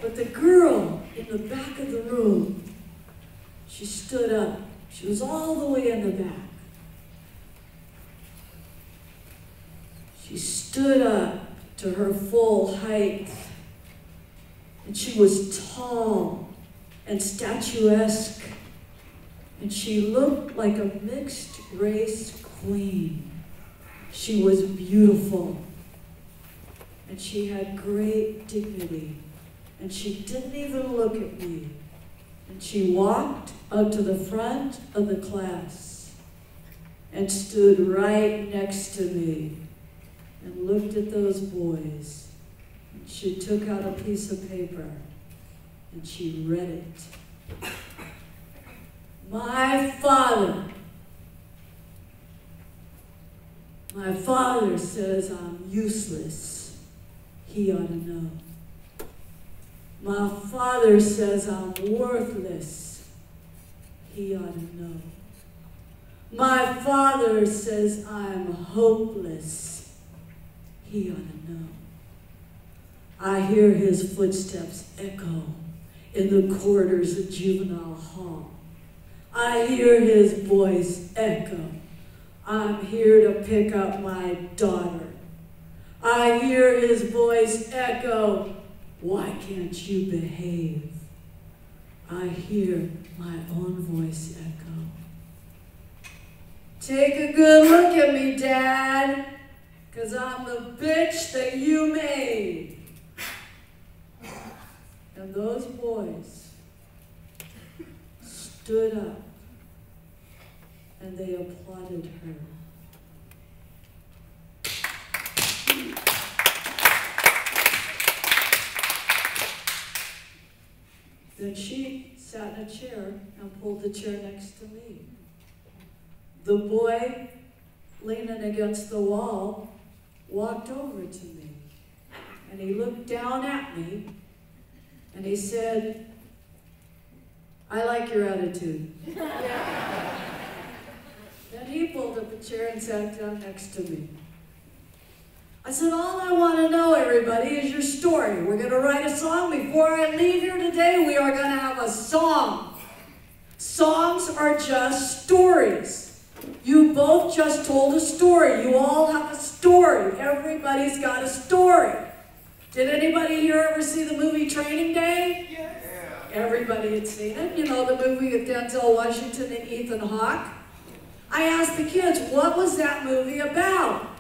But the girl in the back of the room, she stood up. She was all the way in the back. She stood up to her full height, and she was tall and statuesque, and she looked like a mixed race queen. She was beautiful, and she had great dignity, and she didn't even look at me. And she walked up to the front of the class and stood right next to me and looked at those boys. And she took out a piece of paper and she read it. My father says I'm useless. He ought to know. My father says I'm worthless. He ought to know. My father says I'm hopeless. He ought to know. I hear his footsteps echo in the corridors of juvenile hall. I hear his voice echo. I'm here to pick up my daughter. I hear his voice echo. Why can't you behave? I hear my own voice echo. Take a good look at me, Dad, 'cause I'm the bitch that you made. And those boys stood up and they applauded her. Then she sat in a chair and pulled the chair next to me. The boy, leaning against the wall, walked over to me. And he looked down at me and he said, I like your attitude. Then he pulled up a chair and sat down next to me. I said, all I want to know, everybody, is your story. We're going to write a song. Before I leave here today, we are going to have a song. Songs are just stories. You both just told a story. You all have a story. Everybody's got a story. Did anybody here ever see the movie Training Day? Yes. Everybody had seen it. You know, the movie with Denzel Washington and Ethan Hawke. I asked the kids, what was that movie about?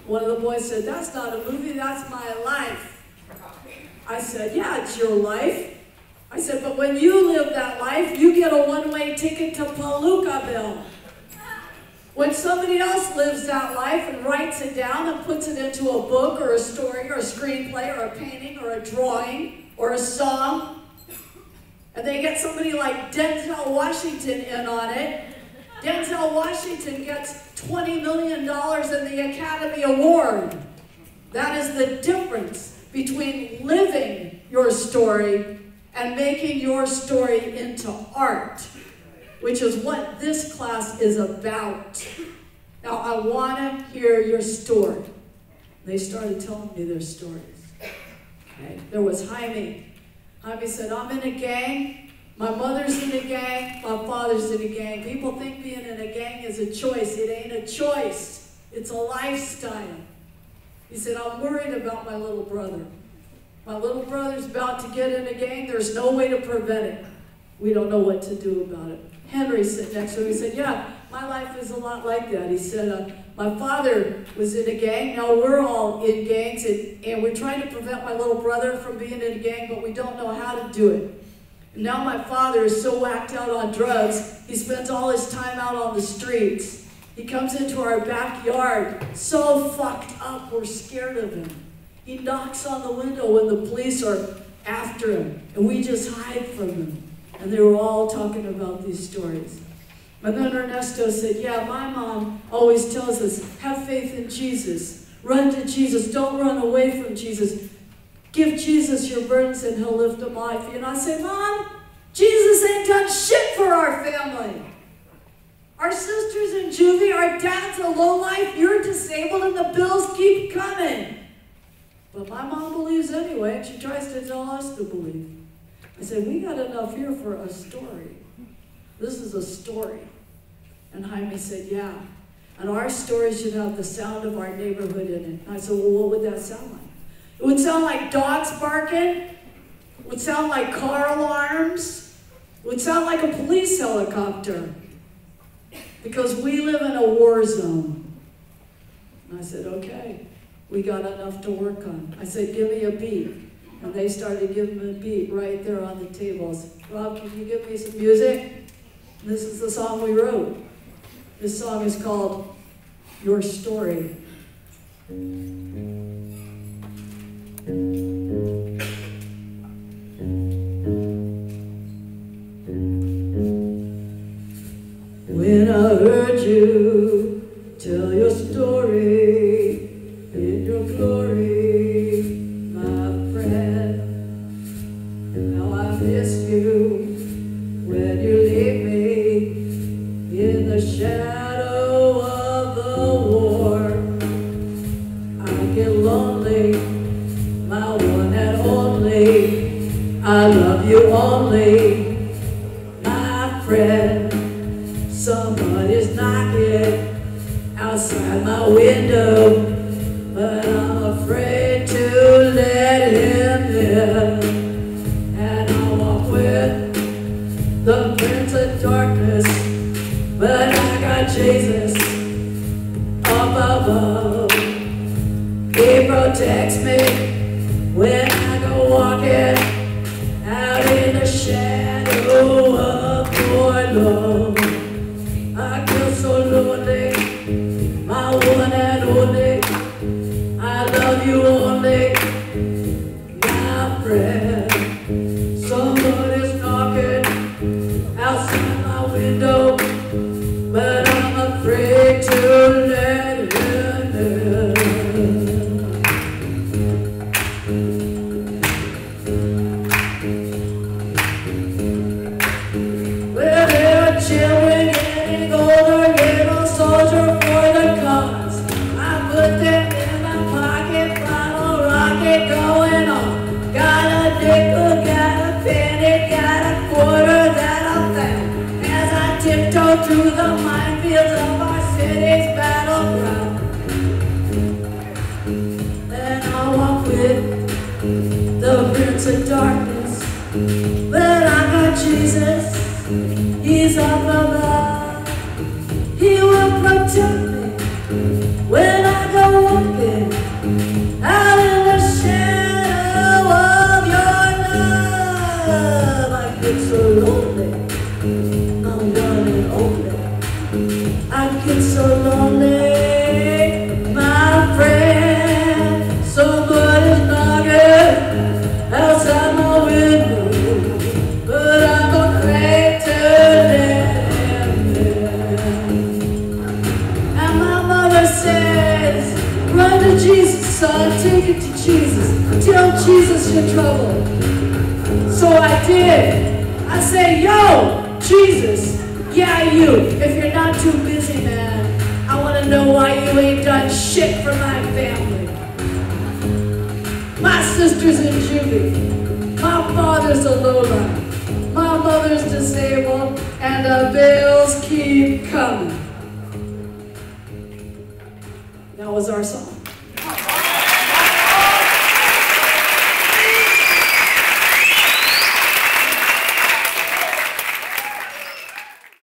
One of the boys said, that's not a movie, that's my life. I said, yeah, it's your life. I said, but when you live that life, you get a one-way ticket to Palookaville. When somebody else lives that life and writes it down and puts it into a book or a story or a screenplay or a painting or a drawing or a song, and they get somebody like Denzel Washington in on it, Denzel Washington gets $20 million in the Academy Award. That is the difference between living your story and making your story into art, which is what this class is about. Now, I want to hear your story. They started telling me their stories. Okay? There was Jaime. Jaime said, I'm in a gang. My mother's in a gang, my father's in a gang. People think being in a gang is a choice. It ain't a choice. It's a lifestyle. He said, I'm worried about my little brother. My little brother's about to get in a gang. There's no way to prevent it. We don't know what to do about it. Henry sat next to him. He said, yeah, my life is a lot like that. He said, my father was in a gang. Now we're all in gangs, and we're trying to prevent my little brother from being in a gang, but we don't know how to do it. Now my father is so whacked out on drugs, he spends all his time out on the streets. He comes into our backyard so fucked up we're scared of him. He knocks on the window when the police are after him, and we just hide from him. And they were all talking about these stories. And then Ernesto said, yeah, my mom always tells us, have faith in Jesus. Run to Jesus. Don't run away from Jesus. Give Jesus your burdens and he'll lift them off you. And I say, Mom, Jesus ain't done shit for our family. Our sister's in juvie, our dad's a lowlife, you're disabled, and the bills keep coming. But my mom believes anyway, and she tries to tell us to believe. I said, we got enough here for a story. This is a story. And Jaime said, yeah. And our story should have the sound of our neighborhood in it. And I said, well, what would that sound like? It would sound like dogs barking. It would sound like car alarms. It would sound like a police helicopter. Because we live in a war zone. And I said, okay, we got enough to work on. I said, give me a beat. And they started giving me a beat right there on the tables. Rob, can you give me some music? And this is the song we wrote. This song is called Your Story. When I heard you tell your story in your glory, my friend, now I miss you when you leave me in the shadow of the war. I get lonely, my one and only, I love you only, my friend. Somebody's knocking outside my window, but I'm afraid to let him in. And I walk with the Prince of Darkness, but I got Jesus up above. He protects me when I go walking out in the shadow of your love. I feel so lonely, my one and only, I love you only, my friend. Somebody's knocking outside my window, but I'm afraid to let him in. Well, there are children getting older, little soldier for the cause. I put them in my pocket, bottle rocket going on. Got a nickel, got a penny, got a quarter that I found as I tiptoe through the minefields of our city's battleground. And I walk with the Prince of Darkness, but I got Jesus, he's up above. He will protect me when I go walking out in the shadow of your love. I get so lonely, I'm one and only. I get so lonely, my friend. Somebody's knocking outside my window, but I'm afraid to let him in. And my mother says, run to Jesus, son, take it to Jesus. Tell Jesus your trouble. So I did. I say, yo, Jesus, yeah, you. If you're not too busy, man, I want to know why you ain't done shit for my family. My sister's in juvie. My father's a lowlife. My mother's disabled, and the bills keep coming. That was our song.